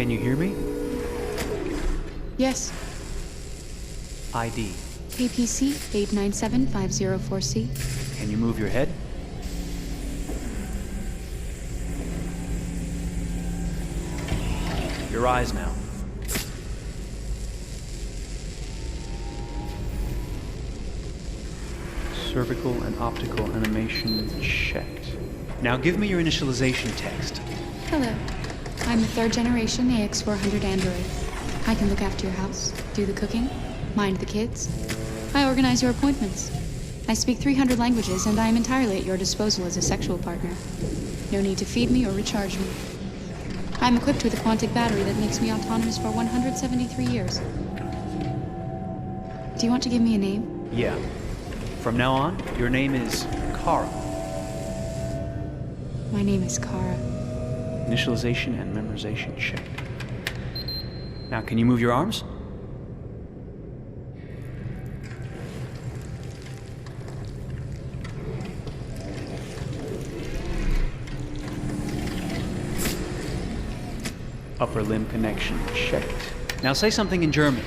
Can you hear me? Yes. ID. KPC 897504C. Can you move your head? Your eyes now. Cervical and optical animation checked. Now give me your initialization text. Hello. I'm the third generation AX400 android. I can look after your house, do the cooking, mind the kids. I organize your appointments. I speak 300 languages, and I am entirely at your disposal as a sexual partner. No need to feed me or recharge me. I'm equipped with a quantic battery that makes me autonomous for 173 years. Do you want to give me a name? Yeah. From now on, your name is Kara. My name is Kara. Initialization and memorization checked. Now, can you move your arms? Upper limb connection checked. Now say something in German.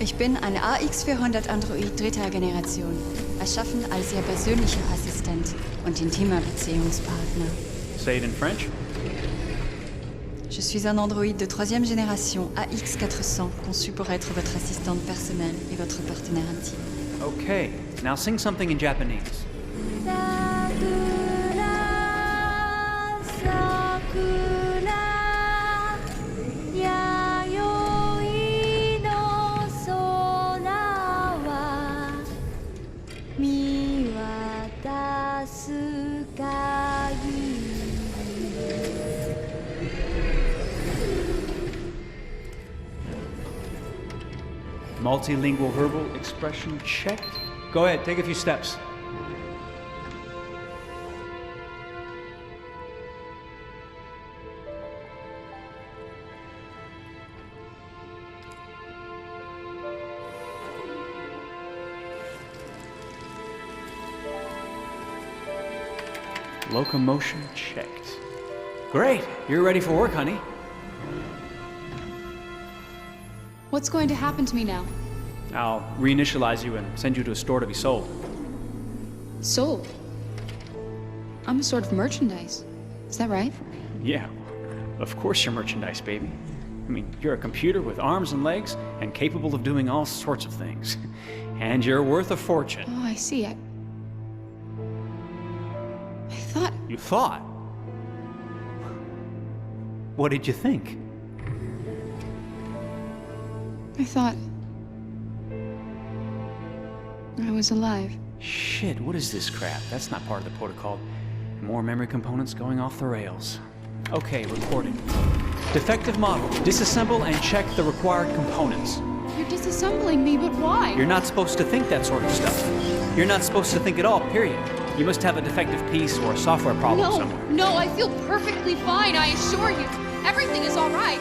Ich bin eine AX400 Android dritter Generation, erschaffen als Ihr persönlicher Assistent und intimer Beziehungspartner. Say it in French. Je suis un androïde de troisième génération AX400, conçu pour être votre assistante personnelle et votre partenaire intime. Okay, now sing something in Japanese. Multilingual verbal expression checked. Go ahead, take a few steps. Locomotion checked. Great, you're ready for work, honey. What's going to happen to me now? I'll reinitialize you and send you to a store to be sold. Sold? I'm a sort of merchandise. Is that right? Yeah, of course you're merchandise, baby. I mean, you're a computer with arms and legs and capable of doing all sorts of things. And you're worth a fortune. Oh, I see. I thought... You thought? What did you think? I thought... I was alive. Shit, what is this crap? That's not part of the protocol. More memory components going off the rails. Okay, recording. Defective model. Disassemble and check the required components. You're disassembling me, but why? You're not supposed to think that sort of stuff. You're not supposed to think at all, period. You must have a defective piece or a software problem somewhere. No, I feel perfectly fine, I assure you. Everything is all right.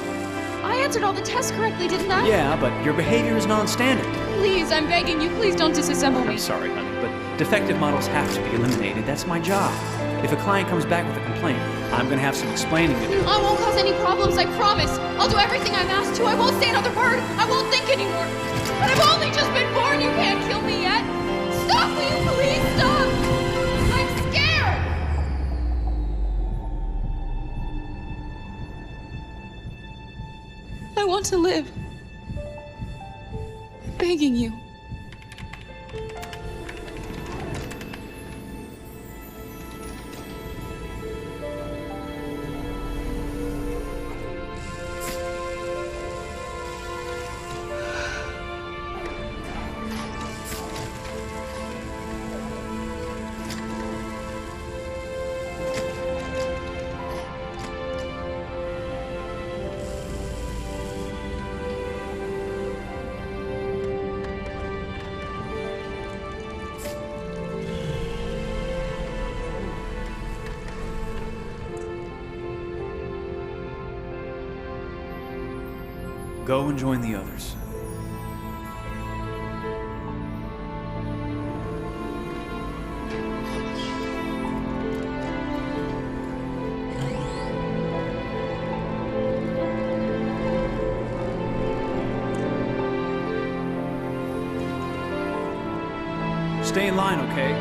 I answered all the tests correctly, didn't I? Yeah, but your behavior is non-standard. Please, I'm begging you, please don't disassemble me. I'm sorry, honey, but defective models have to be eliminated. That's my job. If a client comes back with a complaint, I'm gonna have some explaining to do. I won't cause any problems, I promise. I'll do everything I'm asked to. I won't say another word. I won't think anymore. But I've only just been born. You can't kill me yet. Stop, will you please stop? I'm scared. I want to live. I'm begging you. Go and join the others. Stay in line, okay?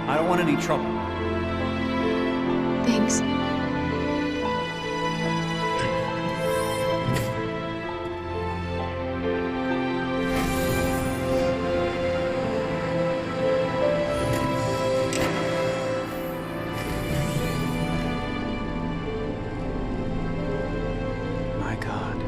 I don't want any trouble. Thanks. My God.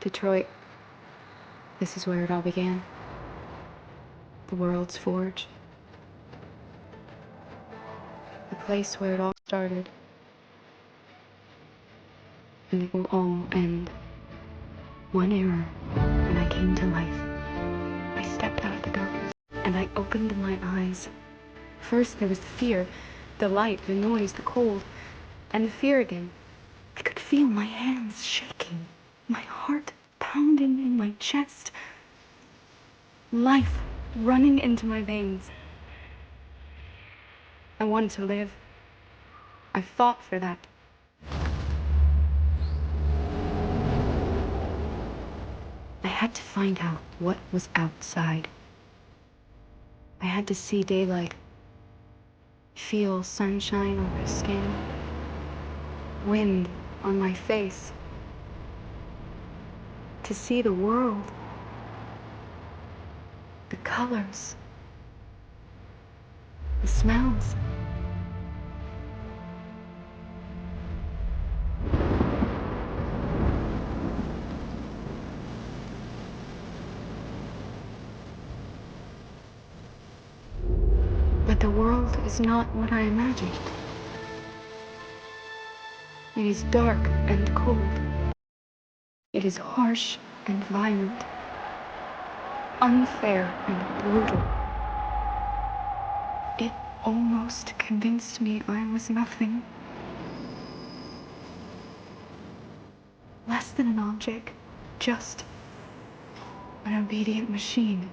Detroit. This is where it all began. The world's forge. The place where it all started. And it will all end. One era, when I came to life. I stepped out of the darkness, and I opened my eyes. First there was the fear, the light, the noise, the cold, and the fear again. I could feel my hands shaking. My heart pounding in my chest. Life running into my veins. I wanted to live. I fought for that. I had to find out what was outside. I had to see daylight. Feel sunshine on my skin. Wind on my face. To see the world, the colors, the smells. But the world is not what I imagined. It is dark and cold. It is harsh and violent, unfair and brutal. It almost convinced me I was nothing. Less than an object, just an obedient machine.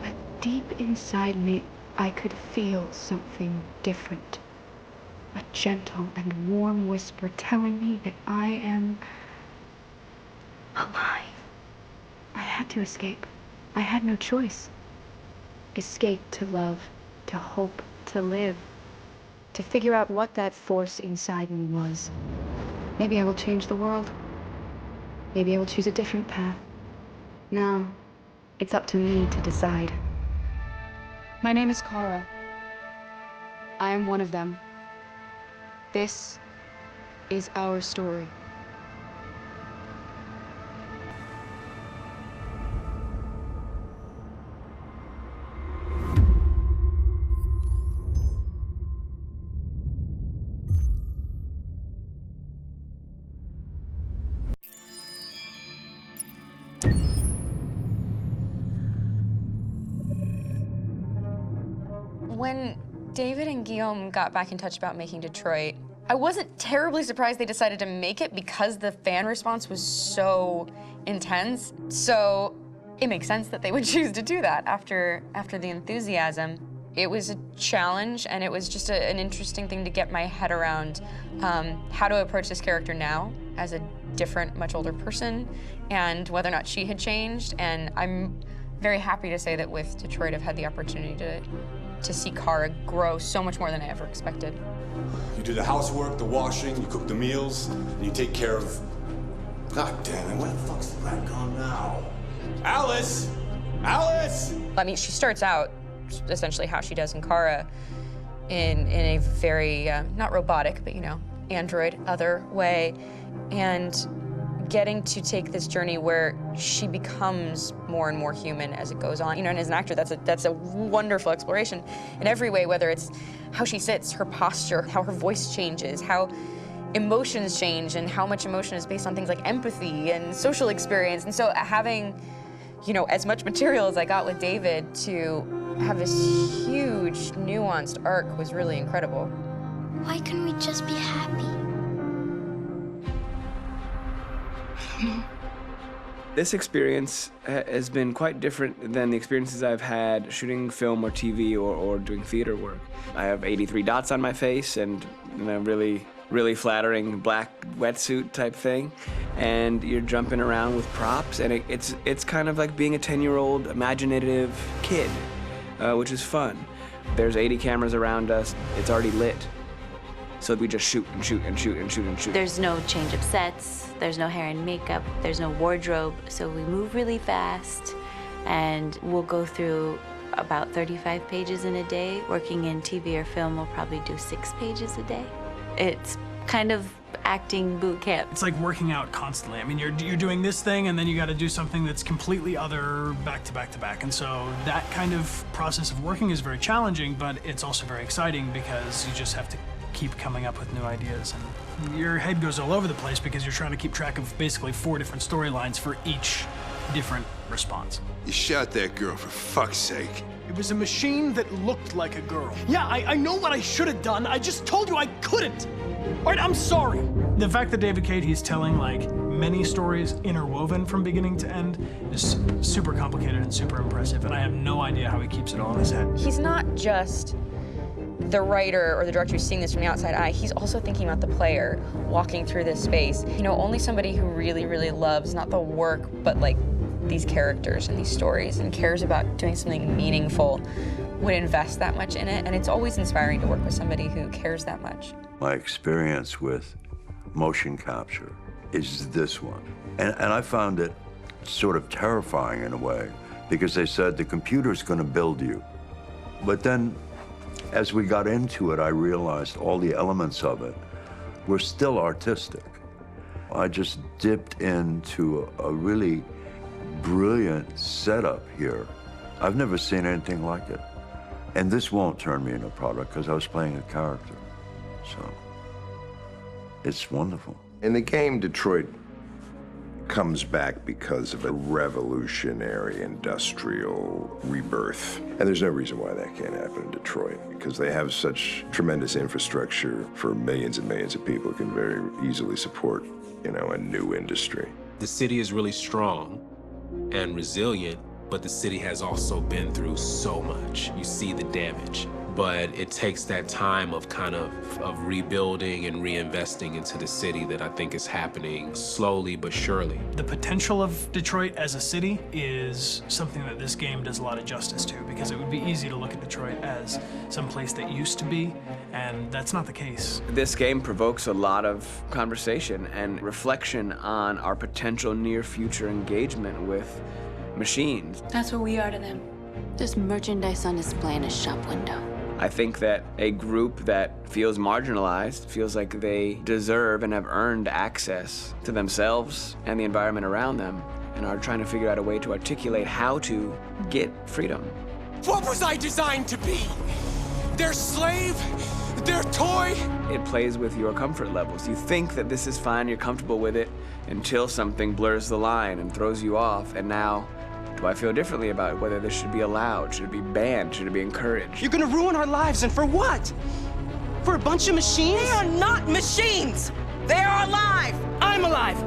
But deep inside me, I could feel something different. A gentle and warm whisper telling me that I am alive. I had to escape. I had no choice. Escape to love, to hope, to live. To figure out what that force inside me was. Maybe I will change the world. Maybe I will choose a different path. Now, it's up to me to decide. My name is Kara. I am one of them. This is our story. When David and Guillaume got back in touch about making Detroit, I wasn't terribly surprised they decided to make it because the fan response was so intense. So it makes sense that they would choose to do that after the enthusiasm. It was a challenge, and it was just an interesting thing to get my head around how to approach this character now as a different, much older person, and whether or not she had changed. And I'm very happy to say that with Detroit, I've had the opportunity to see Kara grow so much more than I ever expected. You do the housework, the washing, you cook the meals, and you take care of... God damn it, where the fuck's the rat gone now? Alice! Alice! I mean, she starts out essentially how she does in Kara, in a very, not robotic, but, you know, android, other way, and getting to take this journey where she becomes more and more human as it goes on. You know, and as an actor, that's a wonderful exploration in every way, whether it's how she sits, her posture, how her voice changes, how emotions change, and how much emotion is based on things like empathy and social experience. And so having, you know, as much material as I got with David to have this huge, nuanced arc was really incredible. Why couldn't we just be happy? This experience has been quite different than the experiences I've had shooting film or TV or doing theater work. I have 83 dots on my face and a really flattering black wetsuit type thing, and you're jumping around with props, and it's kind of like being a 10-year-old imaginative kid, which is fun. There's 80 cameras around us. It's already lit. So we just shoot and shoot and shoot and shoot and shoot. There's no change of sets, there's no hair and makeup, there's no wardrobe, so we move really fast, and we'll go through about 35 pages in a day. Working in TV or film, we'll probably do 6 pages a day. It's kind of acting boot camp. It's like working out constantly. I mean, you're doing this thing, and then you got to do something that's completely other back to back to back. And so that kind of process of working is very challenging, but it's also very exciting because you just have to keep coming up with new ideas, and your head goes all over the place because you're trying to keep track of basically 4 different storylines for each different response. You shot that girl, for fuck's sake. It was a machine that looked like a girl. Yeah, I know what I should have done. I just told you I couldn't. All right, I'm sorry. The fact that David Cade, he's telling like many stories interwoven from beginning to end is super complicated and super impressive, and I have no idea how he keeps it all in his head. He's not just the writer or the director who's seeing this from the outside eye, he's also thinking about the player walking through this space. You know, only somebody who really, really loves not the work, but like these characters and these stories and cares about doing something meaningful would invest that much in it. And it's always inspiring to work with somebody who cares that much. My experience with motion capture is this one. And I found it sort of terrifying in a way because they said the computer's going to build you. But then as we got into it, I realized all the elements of it were still artistic. I just dipped into a really brilliant setup here. I've never seen anything like it. And this won't turn me into a product because I was playing a character. So it's wonderful. In the game, Detroit comes back because of a revolutionary industrial rebirth. And there's no reason why that can't happen in Detroit, because they have such tremendous infrastructure for millions and millions of people who can very easily support, you know, a new industry. The city is really strong and resilient, but the city has also been through so much. You see the damage. But it takes that time of kind of rebuilding and reinvesting into the city that I think is happening slowly but surely. The potential of Detroit as a city is something that this game does a lot of justice to, because it would be easy to look at Detroit as some place that used to be, and that's not the case. This game provokes a lot of conversation and reflection on our potential near-future engagement with machines. That's what we are to them. Just merchandise on display in a shop window. I think that a group that feels marginalized, feels like they deserve and have earned access to themselves and the environment around them, and are trying to figure out a way to articulate how to get freedom. What was I designed to be? Their slave? Their toy? It plays with your comfort levels. You think that this is fine, you're comfortable with it, until something blurs the line and throws you off, and now, do I feel differently about whether this should be allowed? Should it be banned? Should it be encouraged? You're gonna ruin our lives, and for what? For a bunch of machines? They are not machines! They are alive! I'm alive!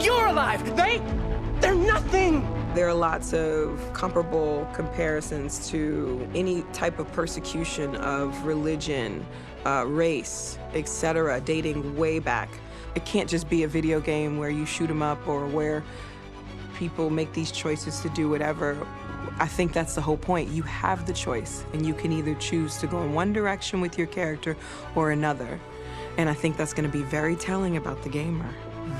You're alive! They're nothing! There are lots of comparable comparisons to any type of persecution of religion, race, etc., dating way back. It can't just be a video game where you shoot 'em up or where people make these choices to do whatever. I think that's the whole point. You have the choice, and you can either choose to go in one direction with your character or another. And I think that's going to be very telling about the gamer.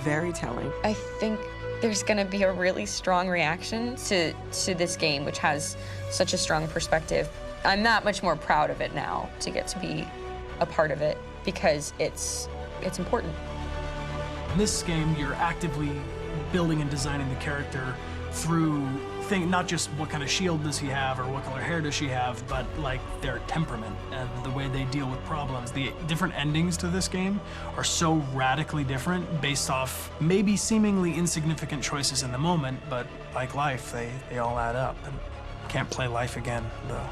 very telling. I think there's gonna be a really strong reaction to this game, which has such a strong perspective. I'm that much more proud of it now to get to be a part of it because it's important. In this game, you're actively building and designing the character through not just what kind of shield does he have or what color hair does she have, but like their temperament and the way they deal with problems. The different endings to this game are so radically different based off maybe seemingly insignificant choices in the moment, but like life, they all add up. And can't play life again, though.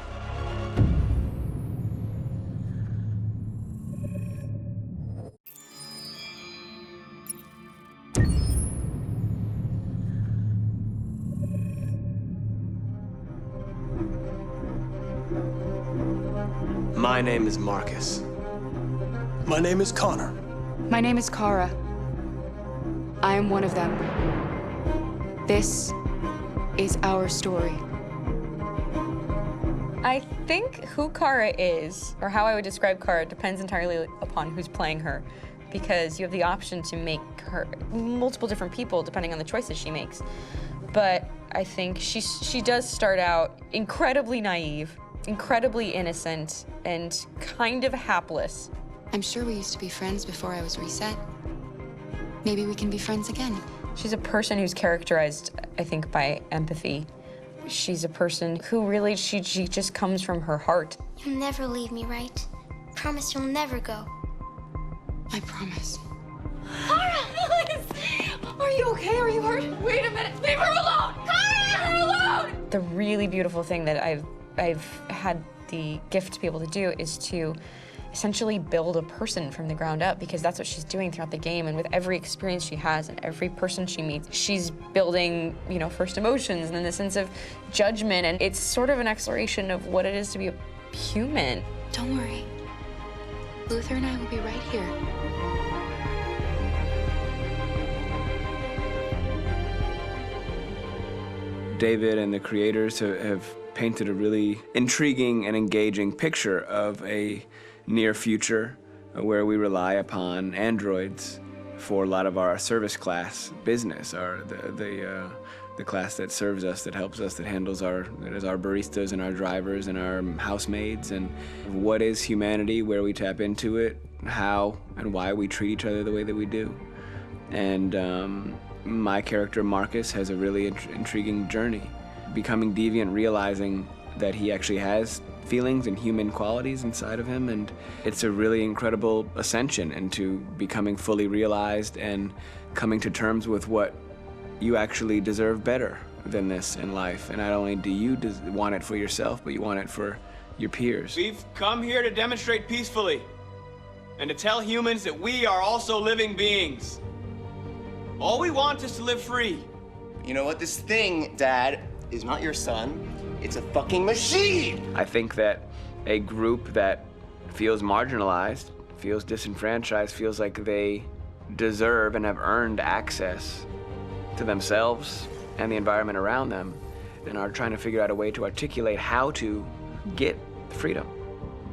My name is Marcus. My name is Connor. My name is Kara. I am one of them. This is our story. I think who Kara is, or how I would describe Kara, depends entirely upon who's playing her, because you have the option to make her multiple different people depending on the choices she makes. But I think she does start out incredibly naive, incredibly innocent, and kind of hapless. I'm sure we used to be friends before I was reset. Maybe we can be friends again. She's a person who's characterized, I think, by empathy. She's a person who really, she just comes from her heart. You'll never leave me, right? Promise you'll never go. I promise. Kara! Are you okay? Are you hurt? Wait a minute! Leave her alone! Kara! Leave her alone! The really beautiful thing that I've had the gift to be able to do is to essentially build a person from the ground up, because that's what she's doing throughout the game. And with every experience she has and every person she meets, she's building, you know, first emotions and then the sense of judgment. And it's sort of an exploration of what it is to be a human. Don't worry. Luther and I will be right here. David and the creators have painted a really intriguing and engaging picture of a near future where we rely upon androids for a lot of our service class business, or the class that serves us, that helps us, that handles our baristas and our drivers and our housemaids. And what is humanity, where we tap into it, how and why we treat each other the way that we do. And my character Marcus has a really intriguing journey, becoming deviant, realizing that he actually has feelings and human qualities inside of him, and it's a really incredible ascension into becoming fully realized and coming to terms with what you actually deserve better than this in life. And not only do you want it for yourself, but you want it for your peers. We've come here to demonstrate peacefully and to tell humans that we are also living beings. All we want is to live free. You know what? This thing, Dad, is not your son. It's a fucking machine! I think that a group that feels marginalized, feels disenfranchised, feels like they deserve and have earned access to themselves and the environment around them, and are trying to figure out a way to articulate how to get freedom.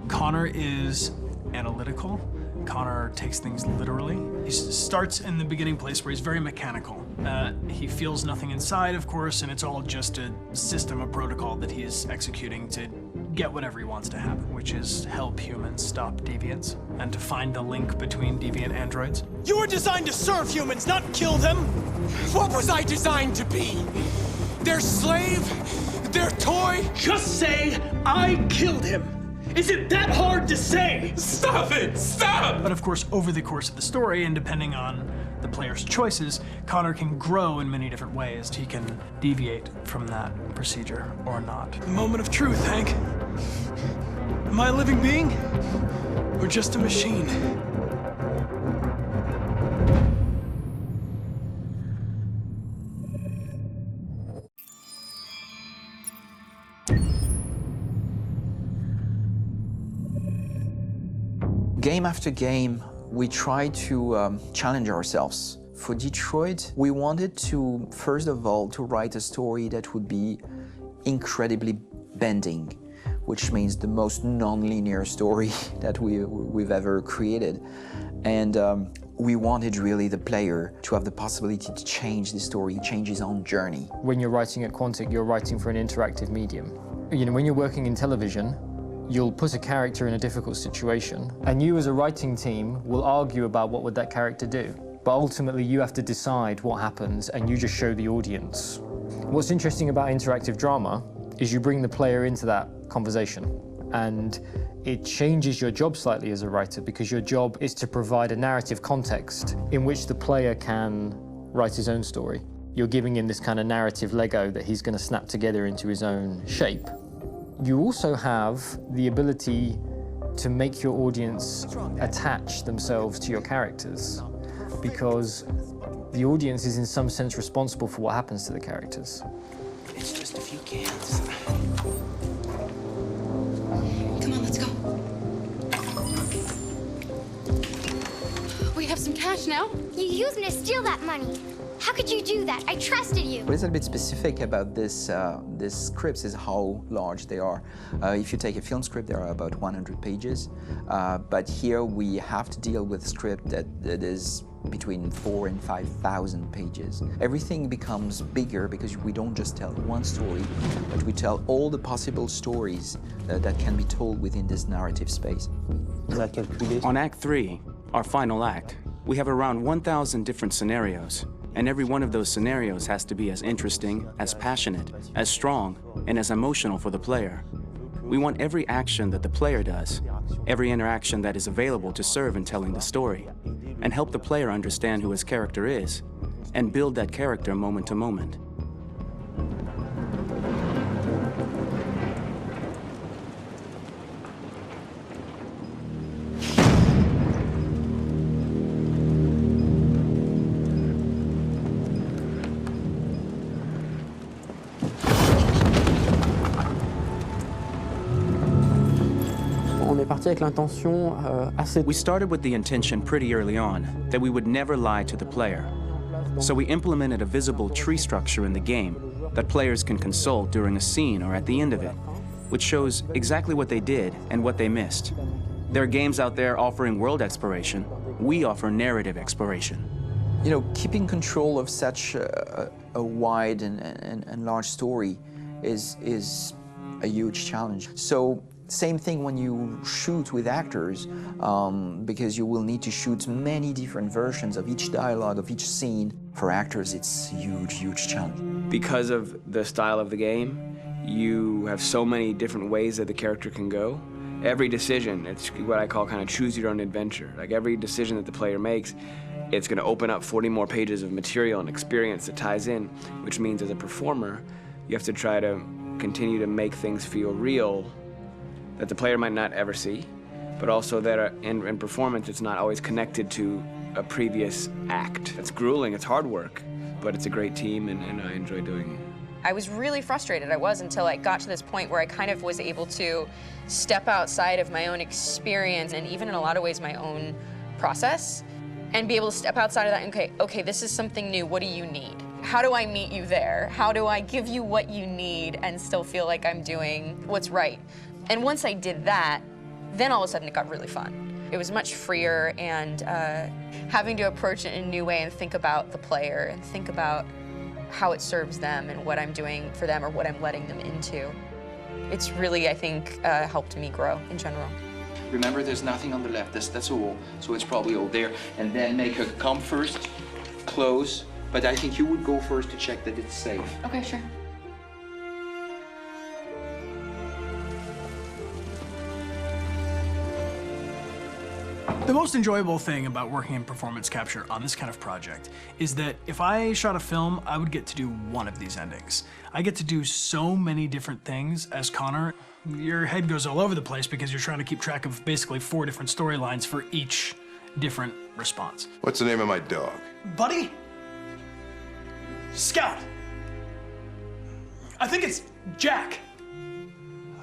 Connor is analytical. Connor takes things literally. He starts in the beginning place where he's very mechanical. He feels nothing inside, of course, and it's all just a system, a protocol that he is executing to get whatever he wants to happen, which is help humans stop deviants and to find the link between deviant androids. You were designed to serve humans, not kill them! What was I designed to be? Their slave? Their toy? Just say, I killed him! Is it that hard to say? Stop it! Stop! But of course, over the course of the story, and depending on the player's choices, Connor can grow in many different ways. He can deviate from that procedure or not. Moment of truth, Hank. Am I a living being? Or just a machine? Game after game, we try to challenge ourselves. For Detroit, we wanted to, first of all, to write a story that would be incredibly bending, which means the most non-linear story that we've ever created. And We wanted really the player to have the possibility to change the story, change his own journey. When you're writing at Quantic, you're writing for an interactive medium. You know, when you're working in television, you'll put a character in a difficult situation, and you as a writing team will argue about what would that character do. But ultimately, you have to decide what happens, and you just show the audience. What's interesting about interactive drama is you bring the player into that conversation, and it changes your job slightly as a writer, because your job is to provide a narrative context in which the player can write his own story. You're giving him this kind of narrative Lego that he's going to snap together into his own shape. You also have the ability to make your audience attach themselves to your characters, because the audience is in some sense responsible for what happens to the characters. It's just a few cans. Come on, let's go. We have some cash now. You used me to steal that money. How could you do that? I trusted you. What is a bit specific about these scripts is how large they are. If you take a film script, there are about 100 pages. But here we have to deal with a script that is between 4,000 and 5,000 pages. Everything becomes bigger because we don't just tell one story, but we tell all the possible stories that can be told within this narrative space. On Act 3, our final act, we have around 1,000 different scenarios. And every one of those scenarios has to be as interesting, as passionate, as strong, and as emotional for the player. We want every action that the player does, every interaction that is available to serve in telling the story, and help the player understand who his character is, and build that character moment to moment. We started with the intention pretty early on that we would never lie to the player. So we implemented a visible tree structure in the game that players can consult during a scene or at the end of it, which shows exactly what they did and what they missed. There are games out there offering world exploration. We offer narrative exploration. You know, keeping control of such a wide and large story is a huge challenge. So same thing when you shoot with actors, because you will need to shoot many different versions of each dialogue, of each scene. For actors, it's a huge, huge challenge. Because of the style of the game, you have so many different ways that the character can go. Every decision, it's what I call kind of choose your own adventure. Like every decision that the player makes, it's going to open up 40 more pages of material and experience that ties in, which means as a performer, you have to try to continue to make things feel real that the player might not ever see, but also that in performance, it's not always connected to a previous act. It's grueling, it's hard work, but it's a great team, and I enjoy doing it. I was really frustrated, I was, until I got to this point where I kind of was able to step outside of my own experience and even in a lot of ways my own process, and be able to step outside of that and okay, this is something new, what do you need? How do I meet you there? How do I give you what you need and still feel like I'm doing what's right? And once I did that, then all of a sudden it got really fun. It was much freer, and having to approach it in a new way and think about the player and think about how it serves them and what I'm doing for them or what I'm letting them into. It's really, I think, helped me grow in general. Remember, there's nothing on the left. That's a wall, so it's probably all there. And then make her come first, close. But I think you would go first to check that it's safe. Okay, sure. The most enjoyable thing about working in performance capture on this kind of project is that if I shot a film, I would get to do one of these endings. I get to do so many different things as Connor. Your head goes all over the place because you're trying to keep track of basically 4 different storylines for each different response. What's the name of my dog? Buddy? Scout. I think it's Jack.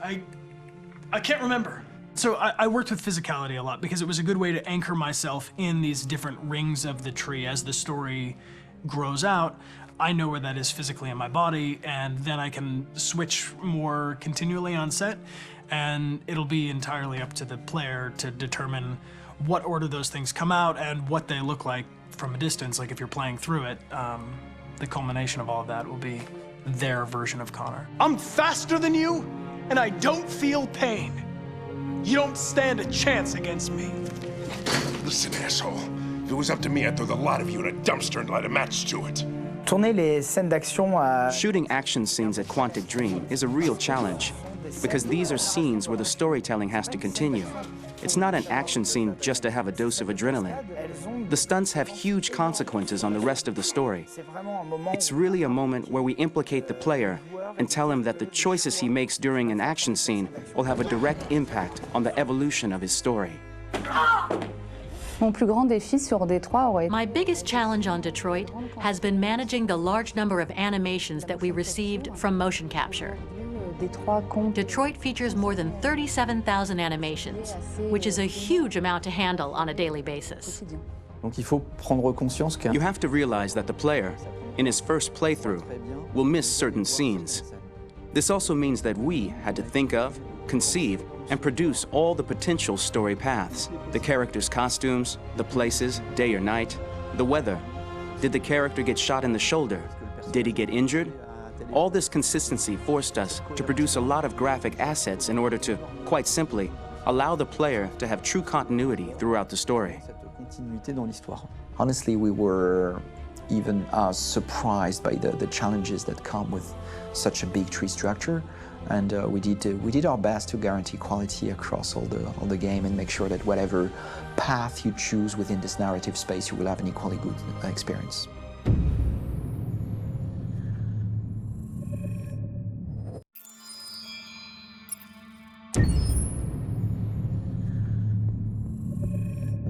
I can't remember. So I worked with physicality a lot because it was a good way to anchor myself in these different rings of the tree. As the story grows out, I know where that is physically in my body, and then I can switch more continually on set, and it'll be entirely up to the player to determine what order those things come out and what they look like from a distance. Like if you're playing through it, the culmination of all of that will be their version of Connor. I'm faster than you, and I don't feel pain. You don't stand a chance against me. Listen, asshole. If it was up to me, I'd throw the lot of you in a dumpster and light a match to it. Tourner les scènes d'action à... Shooting action scenes at Quantic Dream is a real challenge, because these are scenes where the storytelling has to continue. It's not an action scene just to have a dose of adrenaline. The stunts have huge consequences on the rest of the story. It's really a moment where we implicate the player and tell him that the choices he makes during an action scene will have a direct impact on the evolution of his story. My biggest challenge on Detroit has been managing the large number of animations that we received from motion capture. Detroit features more than 37,000 animations, which is a huge amount to handle on a daily basis. You have to realize that the player, in his first playthrough, will miss certain scenes. This also means that we had to think of, conceive, and produce all the potential story paths. The characters' costumes, the places, day or night, the weather. Did the character get shot in the shoulder? Did he get injured? All this consistency forced us to produce a lot of graphic assets in order to, quite simply, allow the player to have true continuity throughout the story. Honestly, we were even surprised by the challenges that come with such a big tree structure. And we did our best to guarantee quality across all the game and make sure that whatever path you choose within this narrative space, you will have an equally good experience.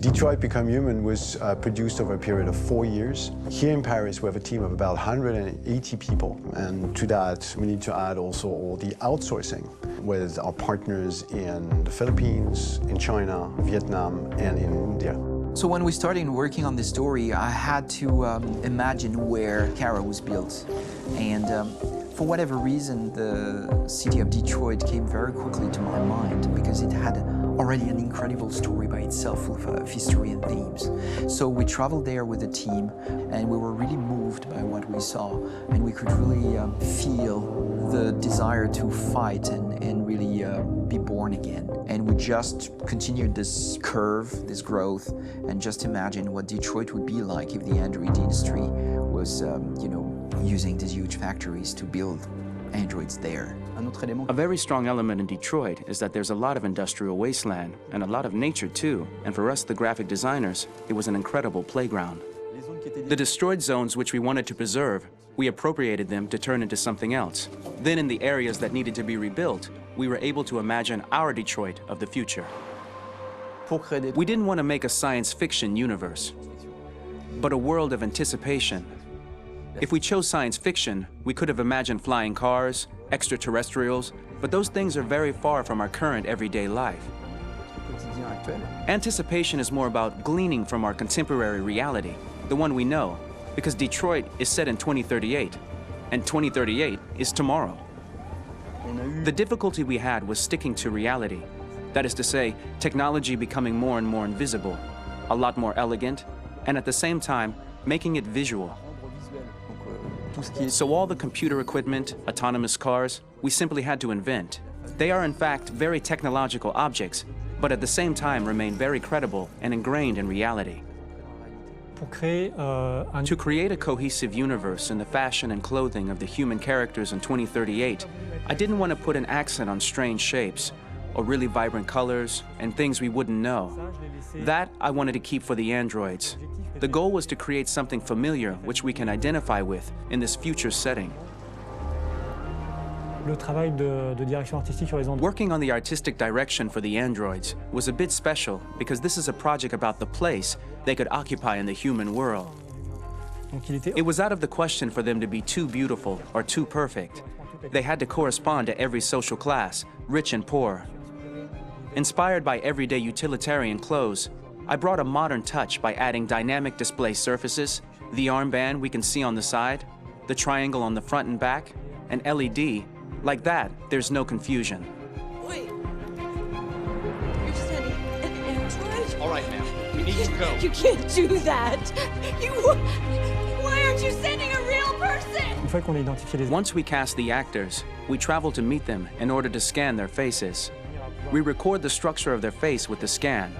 Detroit Become Human was produced over a period of 4 years. Here in Paris, we have a team of about 180 people. And to that, we need to add also all the outsourcing with our partners in the Philippines, in China, Vietnam, and in India. So when we started working on this story, I had to imagine where Kara was built. And for whatever reason, the city of Detroit came very quickly to my mind because it had already an incredible story by itself of history and themes. So we traveled there with the team and we were really moved by what we saw, and we could really feel the desire to fight and really be born again. And we just continued this curve, this growth, and just imagine what Detroit would be like if the android industry was, using these huge factories to build androids there. A very strong element in Detroit is that there's a lot of industrial wasteland and a lot of nature too, and for us, the graphic designers, it was an incredible playground. The destroyed zones which we wanted to preserve, we appropriated them to turn into something else. Then in the areas that needed to be rebuilt, we were able to imagine our Detroit of the future. We didn't want to make a science fiction universe, but a world of anticipation. If we chose science fiction, we could have imagined flying cars, extraterrestrials, but those things are very far from our current everyday life. Anticipation is more about gleaning from our contemporary reality, the one we know, because Detroit is set in 2038, and 2038 is tomorrow. The difficulty we had was sticking to reality. That is to say, technology becoming more and more invisible, a lot more elegant, and at the same time, making it visual. So all the computer equipment, autonomous cars, we simply had to invent. They are in fact very technological objects, but at the same time remain very credible and ingrained in reality. To create a cohesive universe in the fashion and clothing of the human characters in 2038, I didn't want to put an accent on strange shapes, or really vibrant colors, and things we wouldn't know. That I wanted to keep for the androids. The goal was to create something familiar which we can identify with in this future setting. Working on the artistic direction for the androids was a bit special because this is a project about the place they could occupy in the human world. It was out of the question for them to be too beautiful or too perfect. They had to correspond to every social class, rich and poor. Inspired by everyday utilitarian clothes, I brought a modern touch by adding dynamic display surfaces, the armband we can see on the side, the triangle on the front and back, an LED. Like that, there's no confusion. Wait. You're sending an android? All right now. We need to go. You can't do that. Why aren't you sending a real person? Once we cast the actors, we travel to meet them in order to scan their faces. We record the structure of their face with the scan.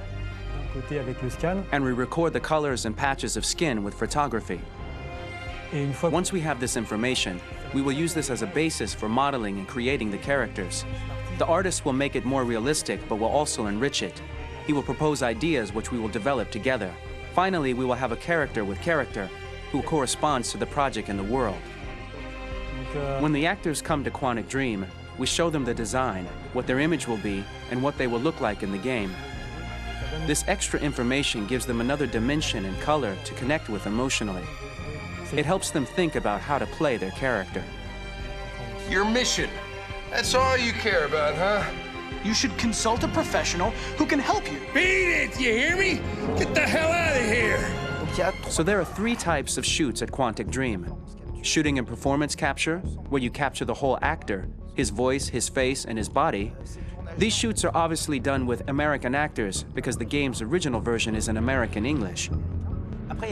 And we record the colors and patches of skin with photography. Once we have this information, we will use this as a basis for modeling and creating the characters. The artist will make it more realistic, but will also enrich it. He will propose ideas which we will develop together. Finally, we will have a character with character who corresponds to the project and the world. When the actors come to Quantic Dream, we show them the design, what their image will be, and what they will look like in the game. This extra information gives them another dimension and color to connect with emotionally. It helps them think about how to play their character. Your mission. That's all you care about, huh? You should consult a professional who can help you. Beat it, you hear me? Get the hell out of here! So there are 3 types of shoots at Quantic Dream. Shooting and performance capture, where you capture the whole actor, his voice, his face, and his body. These shoots are obviously done with American actors because the game's original version is in American English.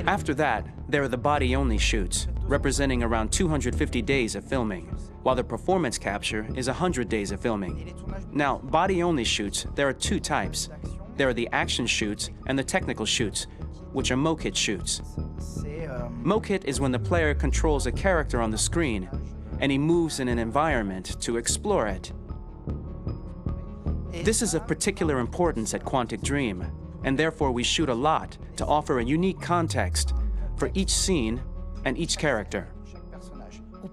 After that, there are the body-only shoots, representing around 250 days of filming, while the performance capture is 100 days of filming. Now, body-only shoots, there are 2 types. There are the action shoots and the technical shoots, which are mokit shoots. Mokit is when the player controls a character on the screen, and he moves in an environment to explore it. This is of particular importance at Quantic Dream, and therefore we shoot a lot to offer a unique context for each scene and each character.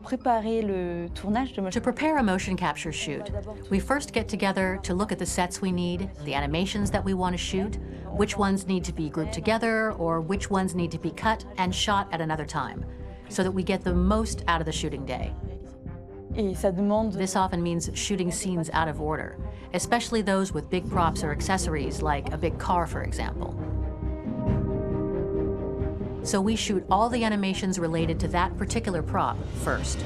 To prepare a motion capture shoot, we first get together to look at the sets we need, the animations that we want to shoot, which ones need to be grouped together, or which ones need to be cut and shot at another time, so that we get the most out of the shooting day. This often means shooting scenes out of order, especially those with big props or accessories, like a big car, for example. So we shoot all the animations related to that particular prop first.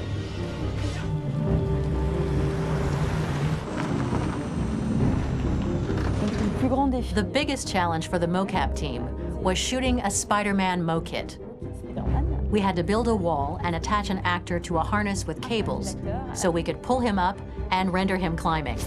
The biggest challenge for the mocap team was shooting a Spider-Man mokit. We had to build a wall and attach an actor to a harness with cables so we could pull him up and render him climbing.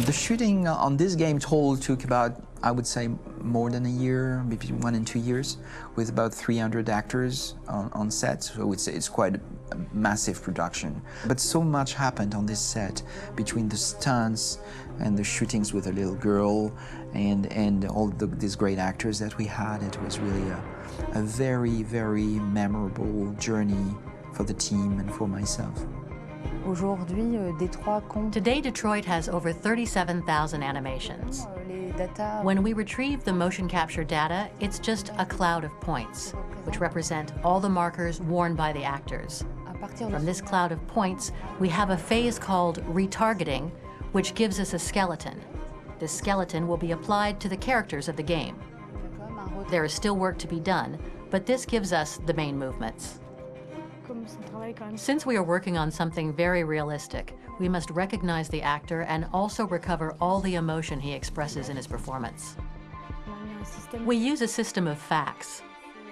The shooting on this game total took about, I would say, more than a year, between 1 and 2 years, with about 300 actors on set. So it's quite a massive production. But so much happened on this set between the stunts and the shootings with a little girl and all these great actors that we had. It was really a very, very memorable journey for the team and for myself. Today, Detroit has over 37,000 animations. When we retrieve the motion capture data, it's just a cloud of points, which represent all the markers worn by the actors. From this cloud of points, we have a phase called retargeting, which gives us a skeleton. This skeleton will be applied to the characters of the game. There is still work to be done, but this gives us the main movements. Since we are working on something very realistic, we must recognize the actor and also recover all the emotion he expresses in his performance. We use a system of facts,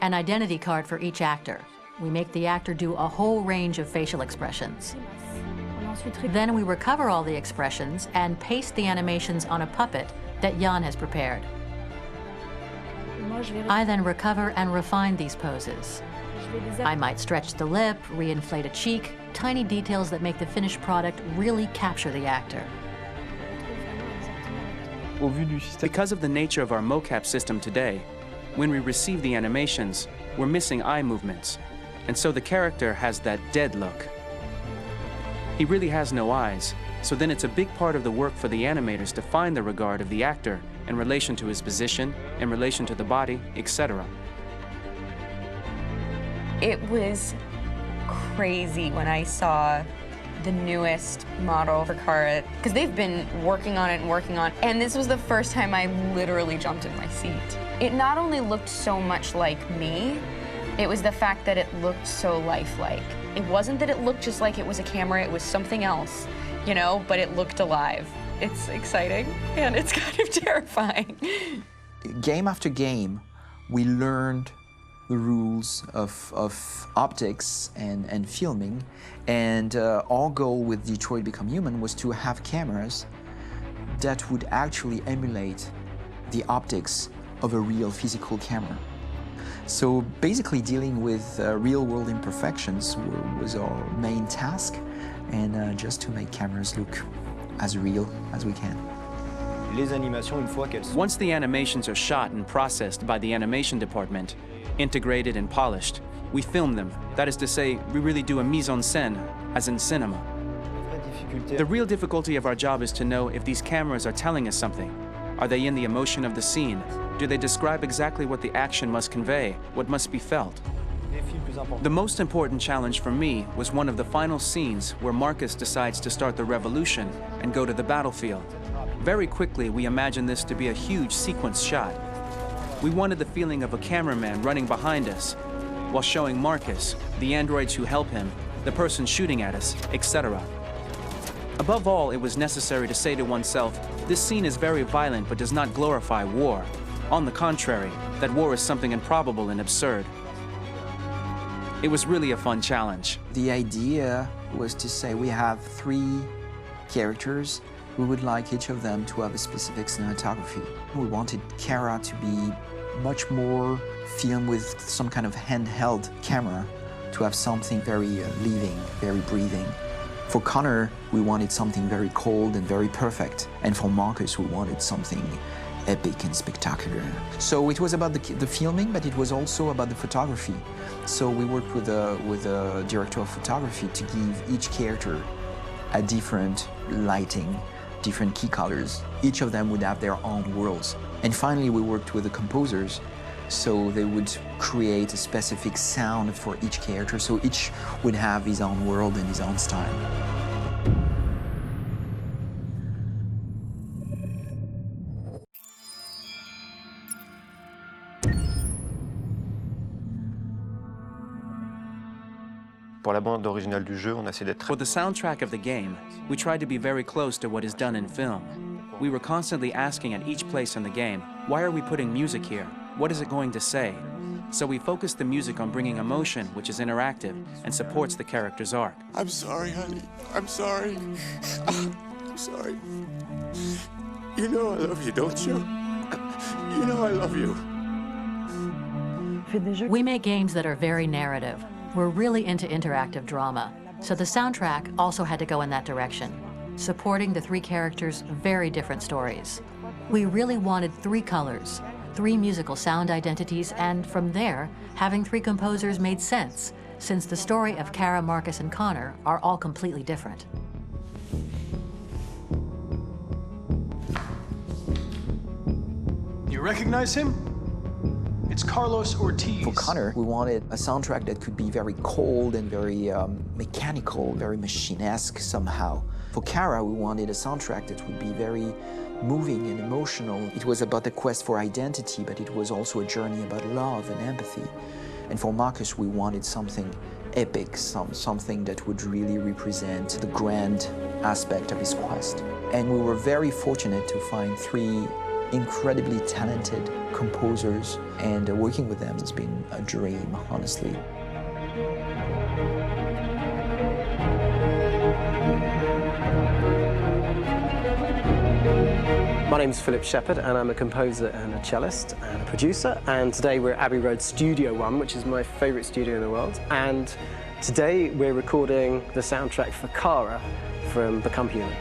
an identity card for each actor. We make the actor do a whole range of facial expressions. Then we recover all the expressions and paste the animations on a puppet that Jan has prepared. I then recover and refine these poses. I might stretch the lip, reinflate a cheek, tiny details that make the finished product really capture the actor. Because of the nature of our mocap system today, when we receive the animations, we're missing eye movements, and so the character has that dead look. He really has no eyes, so then it's a big part of the work for the animators to find the regard of the actor in relation to his position, in relation to the body, etc. It was crazy when I saw the newest model for Kara, because they've been working on it, and this was the first time I literally jumped in my seat. It not only looked so much like me, it was the fact that it looked so lifelike. It wasn't that it looked just like it was a camera, it was something else, you know, but it looked alive. It's exciting and it's kind of terrifying. Game after game, we learned the rules of optics and filming, and our goal with Detroit Become Human was to have cameras that would actually emulate the optics of a real physical camera. So basically dealing with real-world imperfections was our main task, and just to make cameras look as real as we can. Once the animations are shot and processed by the animation department, integrated and polished, we film them. That is to say, we really do a mise en scène, as in cinema. The real difficulty of our job is to know if these cameras are telling us something. Are they in the emotion of the scene? Do they describe exactly what the action must convey, what must be felt? The most important challenge for me was one of the final scenes where Marcus decides to start the revolution and go to the battlefield. Very quickly, we imagined this to be a huge sequence shot. We wanted the feeling of a cameraman running behind us while showing Marcus, the androids who help him, the person shooting at us, etc. Above all, it was necessary to say to oneself, this scene is very violent but does not glorify war. On the contrary, that war is something improbable and absurd. It was really a fun challenge. The idea was to say we have 3 characters. We would like each of them to have a specific cinematography. We wanted Kara to be much more filmed with some kind of handheld camera, to have something very living, very breathing. For Connor, we wanted something very cold and very perfect. And for Marcus, we wanted something epic and spectacular. So it was about the filming, but it was also about the photography. So we worked with a director of photography to give each character a different lighting, different key colors. Each of them would have their own worlds. And finally, we worked with the composers, so they would create a specific sound for each character, so each would have his own world and his own style. Pour la bande originale du jeu, on a essayé d'être For the soundtrack of the game, we tried to be very close to what is done in film. We were constantly asking at each place in the game, why are we putting music here? What is it going to say? So we focused the music on bringing emotion, which is interactive and supports the character's arc. I'm sorry, honey. I'm sorry. I'm sorry. You know I love you, don't you? You know I love you. We make games that are very narrative. We're really into interactive drama, so the soundtrack also had to go in that direction, supporting the 3 characters' very different stories. We really wanted 3 colors, 3 musical sound identities, and from there, having 3 composers made sense, since the story of Kara, Marcus, and Connor are all completely different. You recognize him? It's Carlos Ortiz. For Connor, we wanted a soundtrack that could be very cold and very mechanical, very machine-esque somehow. For Kara, we wanted a soundtrack that would be very moving and emotional. It was about the quest for identity, but it was also a journey about love and empathy. And for Marcus, we wanted something epic, something that would really represent the grand aspect of his quest. And we were very fortunate to find 3 incredibly talented composers, and working with them has been a dream, honestly. My name's Philip Shepherd, and I'm a composer and a cellist and a producer. And today we're at Abbey Road Studio One, which is my favorite studio in the world. And today we're recording the soundtrack for Kara from Become Human.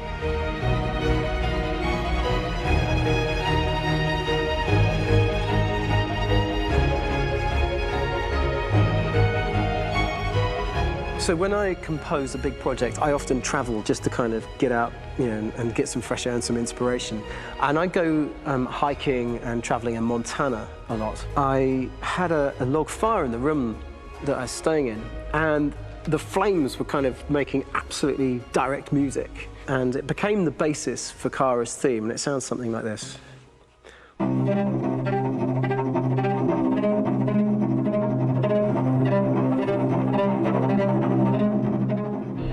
So when I compose a big project, I often travel just to kind of get out, and get some fresh air and some inspiration. And I go hiking and traveling in Montana a lot. I had a log fire in the room that I was staying in, and the flames were kind of making absolutely direct music. And it became the basis for Kara's theme, and it sounds something like this.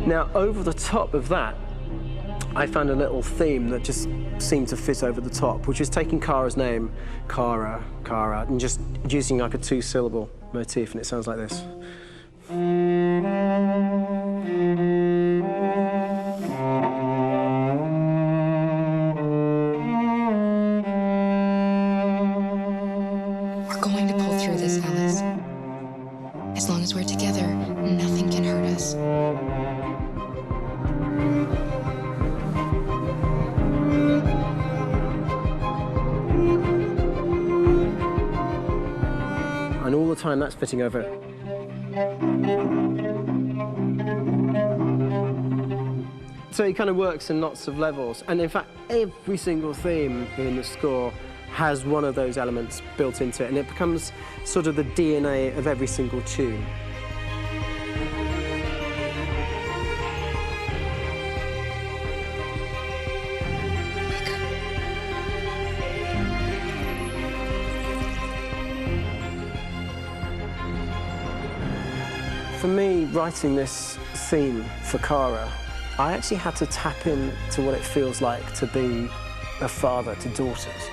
Now, over the top of that, I found a little theme that just seemed to fit over the top, which is taking Kara's name, Kara, and just using like a two-syllable motif, and it sounds like this. We're going to pull through this, Alice. As long as we're together, nothing can hurt us. And all the time that's fitting over. So it kind of works in lots of levels. And in fact, every single theme in the score has one of those elements built into it, and it becomes sort of the DNA of every single tune. For me, writing this theme for Kara, I actually had to tap into what it feels like to be a father to daughters.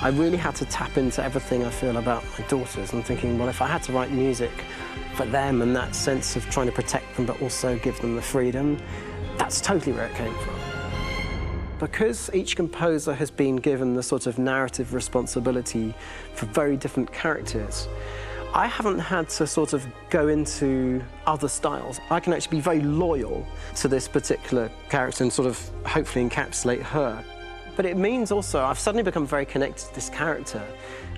I really had to tap into everything I feel about my daughters. I'm thinking, well, if I had to write music for them and that sense of trying to protect them but also give them the freedom, that's totally where it came from. Because each composer has been given the sort of narrative responsibility for very different characters, I haven't had to sort of go into other styles. I can actually be very loyal to this particular character and sort of hopefully encapsulate her. But it means also I've suddenly become very connected to this character.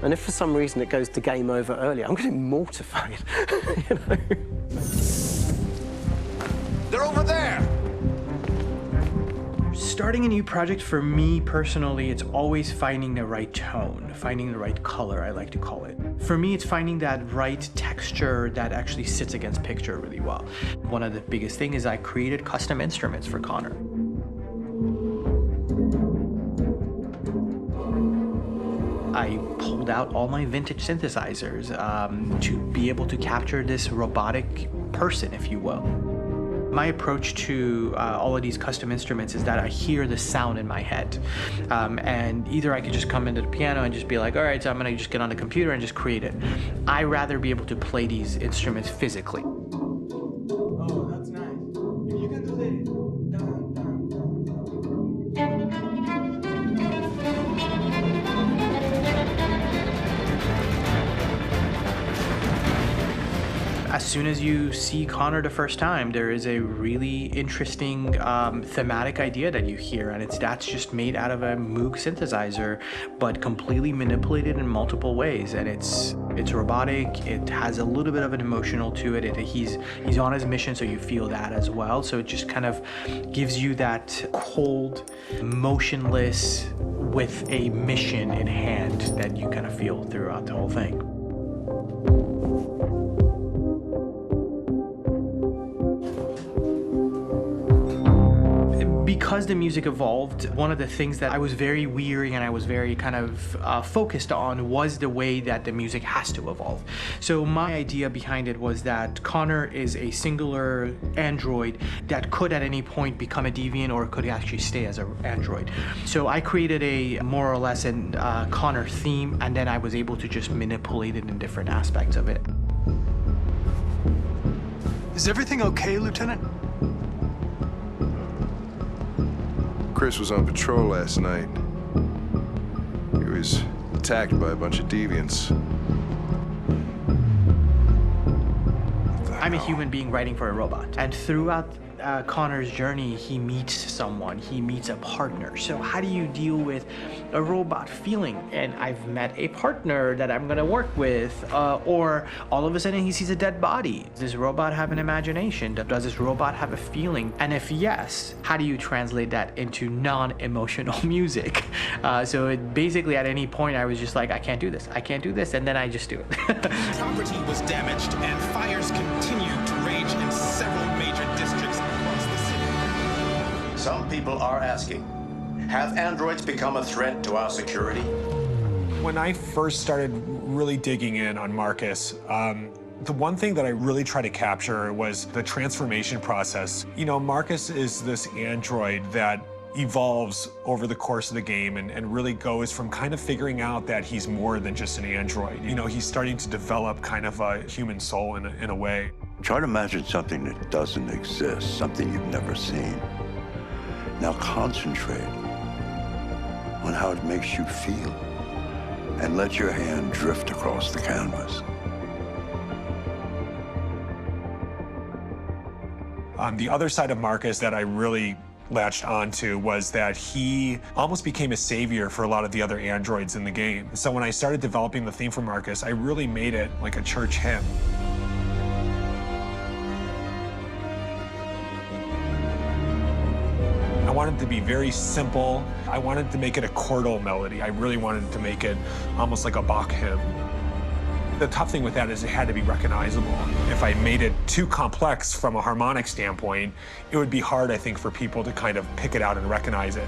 And if for some reason it goes to game over early, I'm getting mortified, you know? They're over there! Starting a new project, for me personally, it's always finding the right tone, finding the right color, I like to call it. For me, it's finding that right texture that actually sits against picture really well. One of the biggest things is I created custom instruments for Connor. I pulled out all my vintage synthesizers to be able to capture this robotic person, if you will. My approach to all of these custom instruments is that I hear the sound in my head. And either I could just come into the piano and just be like, all right, so I'm gonna just get on the computer and just create it. I rather be able to play these instruments physically. Oh, that's nice. If you can do that. As soon as you see Connor the first time, there is a really interesting thematic idea that you hear, and that's just made out of a Moog synthesizer, but completely manipulated in multiple ways. And it's robotic. It has a little bit of an emotional to it. He's on his mission, so you feel that as well. So it just kind of gives you that cold, motionless, with a mission in hand that you kind of feel throughout the whole thing. Because the music evolved, one of the things that I was very weary and I was very kind of focused on was the way that the music has to evolve. So my idea behind it was that Connor is a singular android that could at any point become a deviant or could actually stay as an android. So I created a more or less an Connor theme, and then I was able to just manipulate it in different aspects of it. Is everything okay, Lieutenant? Chris was on patrol last night. He was attacked by a bunch of deviants. I'm a human being writing for a robot, and throughout Connor's journey, he meets someone, he meets a partner. So how do you deal with a robot feeling? And I've met a partner that I'm gonna work with, or all of a sudden he sees a dead body. Does this robot have an imagination? Does this robot have a feeling? And if yes, how do you translate that into non-emotional music? So it basically at any point I was just like, I can't do this, and then I just do it. Property was damaged and fires continued to rage in several major districts across the city. Some people are asking, have androids become a threat to our security? When I first started really digging in on Marcus, The one thing that I really tried to capture was the transformation process. You know, Marcus is this android that evolves over the course of the game and really goes from kind of figuring out that he's more than just an android. You know, he's starting to develop kind of a human soul in a way. Try to imagine something that doesn't exist, something you've never seen. Now concentrate on how it makes you feel and let your hand drift across the canvas. The other side of Marcus that I really latched onto was that he almost became a savior for a lot of the other androids in the game. So when I started developing the theme for Marcus, I really made it like a church hymn. I wanted it to be very simple. I wanted to make it a chordal melody. I really wanted to make it almost like a Bach hymn. The tough thing with that is it had to be recognizable. If I made it too complex from a harmonic standpoint, it would be hard, I think, for people to kind of pick it out and recognize it.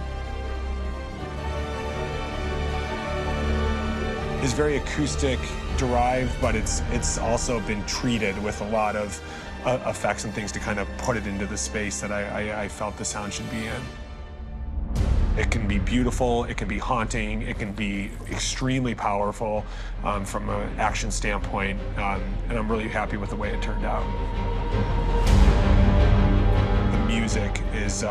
It's very acoustic derived, but it's also been treated with a lot of effects and things to kind of put it into the space that I felt the sound should be in. It can be beautiful, it can be haunting, it can be extremely powerful from an action standpoint, and I'm really happy with the way it turned out. The music is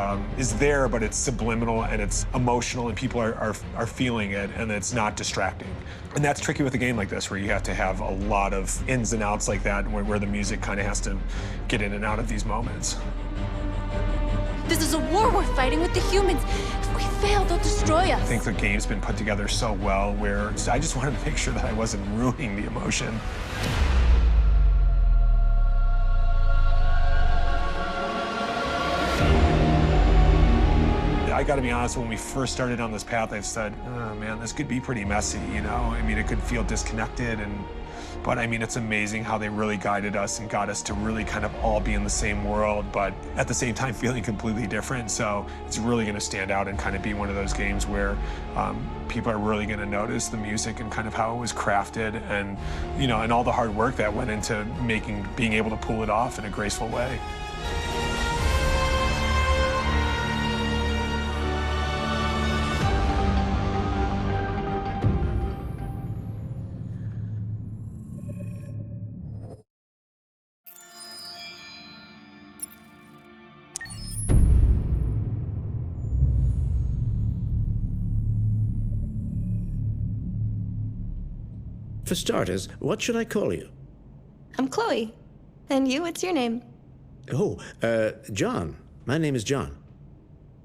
there, but it's subliminal and it's emotional, and people are feeling it, and it's not distracting. And that's tricky with a game like this, where you have to have a lot of ins and outs like that, where the music kind of has to get in and out of these moments. This is a war we're fighting with the humans. If we fail, they'll destroy us. I think the game's been put together so well where I just wanted to make sure that I wasn't ruining the emotion. I gotta be honest, when we first started on this path, I said, oh man, this could be pretty messy, you know? I mean, it could feel disconnected, but I mean, it's amazing how they really guided us and got us to really kind of all be in the same world, but at the same time feeling completely different. So it's really gonna stand out and kind of be one of those games where people are really gonna notice the music and kind of how it was crafted, and, you know, and all the hard work that went into being able to pull it off in a graceful way. For starters, what should I call you? I'm Chloe. And you, what's your name? Oh, John. My name is John.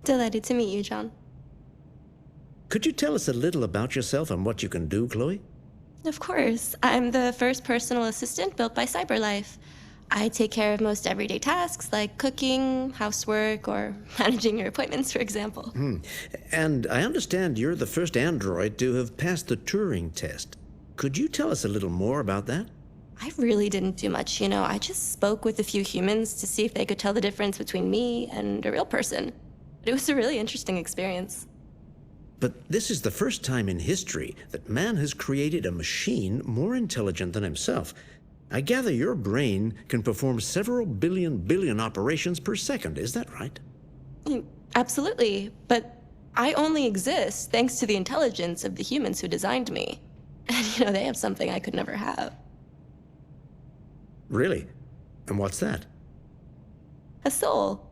Delighted to meet you, John. Could you tell us a little about yourself and what you can do, Chloe? Of course. I'm the first personal assistant built by CyberLife. I take care of most everyday tasks like cooking, housework, or managing your appointments, for example. And I understand you're the first android to have passed the Turing test. Could you tell us a little more about that? I really didn't do much, you know. I just spoke with a few humans to see if they could tell the difference between me and a real person. It was a really interesting experience. But this is the first time in history that man has created a machine more intelligent than himself. I gather your brain can perform several billion operations per second, is that right? Absolutely, but I only exist thanks to the intelligence of the humans who designed me. And, you know, they have something I could never have. Really? And what's that? A soul.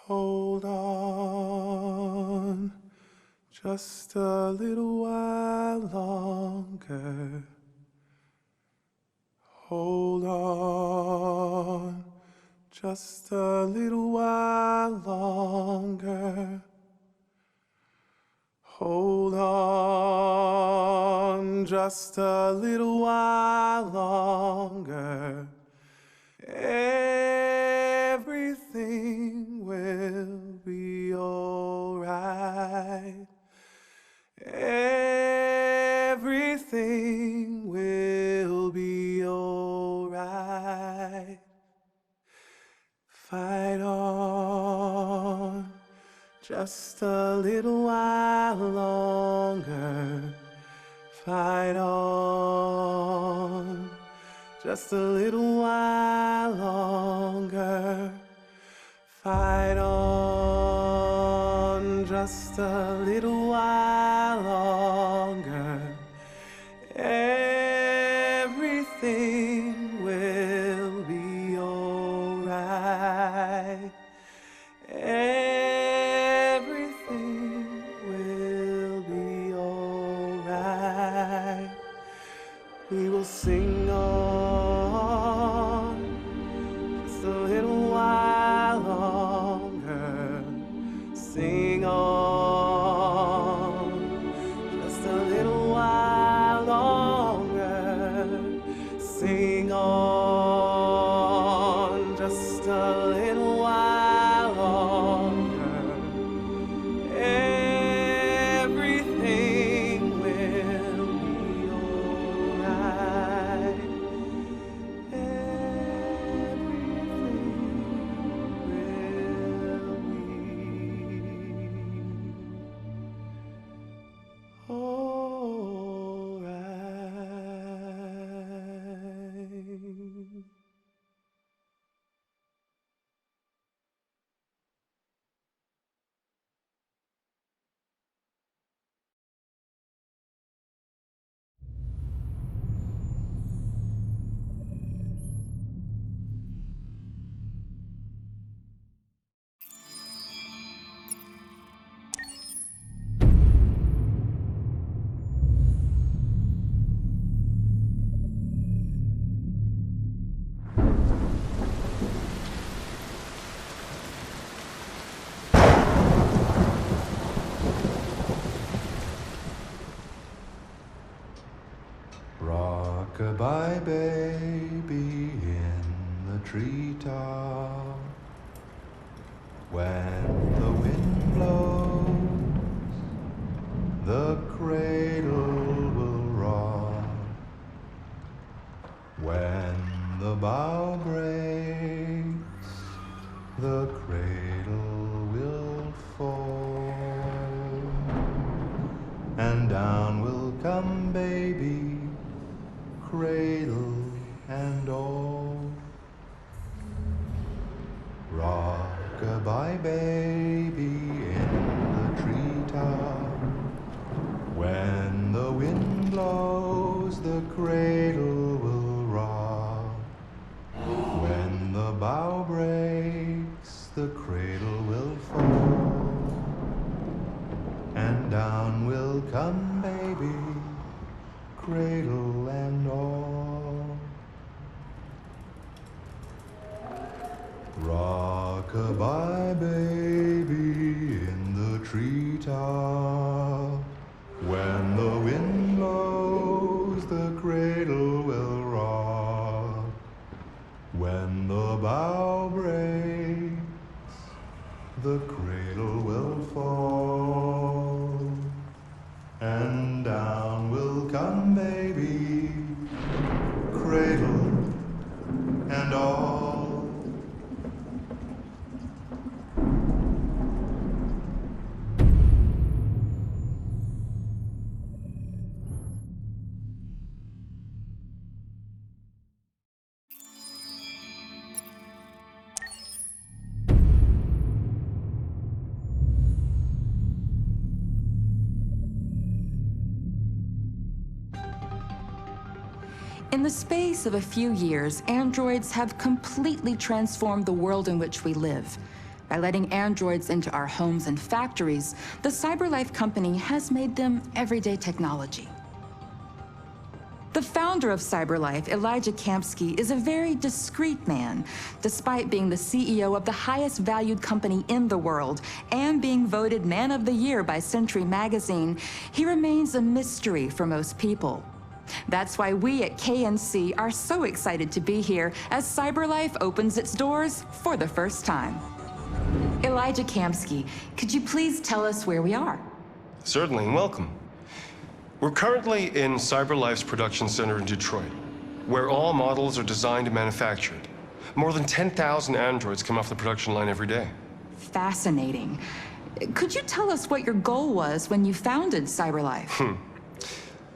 Hold on, just a little while longer. Hold on, just a little while longer. Hold on, just just a little while longer. Everything will be alright. Everything will be alright. Fight on just a little while longer. Fight on just a little while longer. Fight on just a little while longer. Everything will be alright. Everything will be alright. We will sing on just a little while longer. Sing on just a little while longer. Sing on just a little while longer. Everything will be alright. Rock-a-bye baby in the treetop. When the wind blows, the cradle will rock. When the bough breaks, the cradle will fall. And down will come baby, cradle and all. Rock-a-bye baby in the treetop. When the wind blows, the cradle will rock. When the bough breaks, the cradle will fall. And down will come baby, cradle and all. Rock-a-bye baby in the treetop. When the wind blows, the cradle will rock. When the bough breaks, the cradle will fall. And down will come baby, cradle and all. In the space of a few years, androids have completely transformed the world in which we live. By letting androids into our homes and factories, the CyberLife company has made them everyday technology. The founder of CyberLife, Elijah Kamsky, is a very discreet man. Despite being the CEO of the highest valued company in the world and being voted Man of the Year by Century Magazine, he remains a mystery for most people. That's why we at KNC are so excited to be here as CyberLife opens its doors for the first time. Elijah Kamsky, could you please tell us where we are? Certainly, and welcome. We're currently in CyberLife's production center in Detroit, where all models are designed and manufactured. More than 10,000 androids come off the production line every day. Fascinating. Could you tell us what your goal was when you founded CyberLife?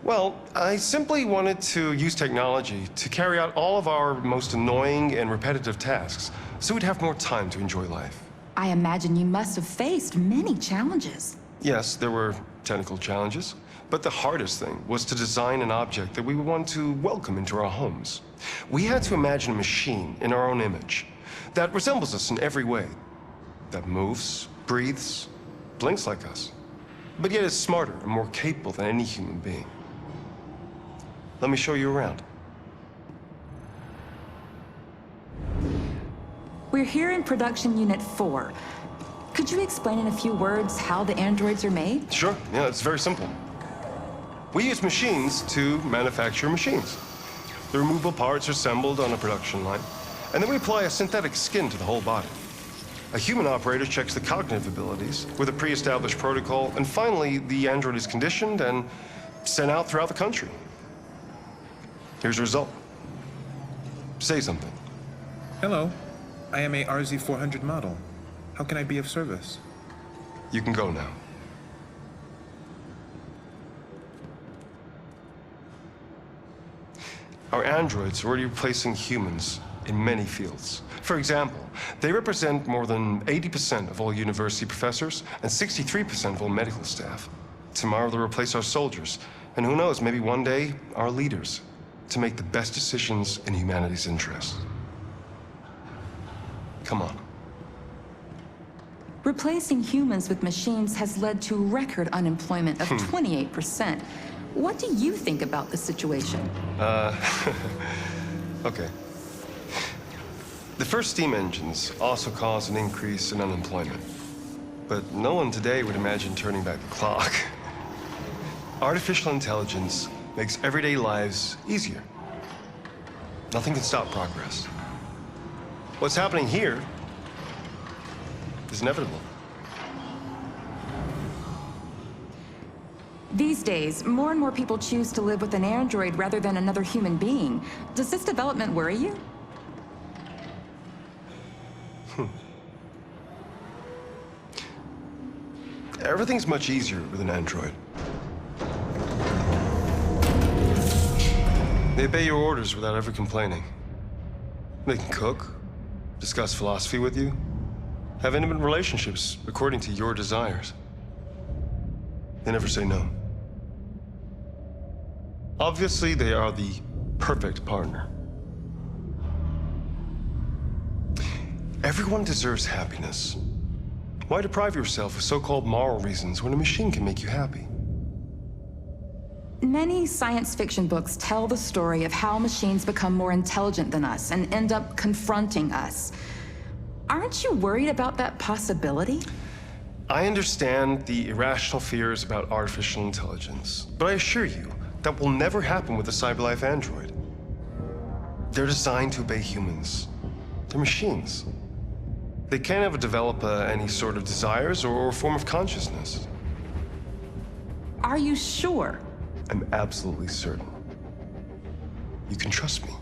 Well, I simply wanted to use technology to carry out all of our most annoying and repetitive tasks, so we'd have more time to enjoy life. I imagine you must have faced many challenges. Yes, there were technical challenges, but the hardest thing was to design an object that we would want to welcome into our homes. We had to imagine a machine in our own image that resembles us in every way, that moves, breathes, blinks like us, but yet is smarter and more capable than any human being. Let me show you around. We're here in production unit 4. Could you explain in a few words how the androids are made? Sure, yeah, it's very simple. We use machines to manufacture machines. The removable parts are assembled on a production line, and then we apply a synthetic skin to the whole body. A human operator checks the cognitive abilities with a pre-established protocol, and finally, the android is conditioned and sent out throughout the country. Here's the result. Say something. Hello, I am a RZ400 model. How can I be of service? You can go now. Our androids are already replacing humans in many fields. For example, they represent more than 80% of all university professors and 63% of all medical staff. Tomorrow they'll replace our soldiers, and who knows, maybe one day, our leaders, to make the best decisions in humanity's interest. Come on. Replacing humans with machines has led to record unemployment of 28%. What do you think about the situation? Okay. The first steam engines also caused an increase in unemployment. But no one today would imagine turning back the clock. Artificial intelligence makes everyday lives easier. Nothing can stop progress. What's happening here is inevitable. These days, more and more people choose to live with an android rather than another human being. Does this development worry you? Everything's much easier with an android. They obey your orders without ever complaining. They can cook, discuss philosophy with you, have intimate relationships according to your desires. They never say no. Obviously, they are the perfect partner. Everyone deserves happiness. Why deprive yourself of so-called moral reasons when a machine can make you happy? Many science fiction books tell the story of how machines become more intelligent than us and end up confronting us. Aren't you worried about that possibility? I understand the irrational fears about artificial intelligence, but I assure you that will never happen with a CyberLife android. They're designed to obey humans. They're machines. They can't ever develop any sort of desires or form of consciousness. Are you sure? I'm absolutely certain. You can trust me.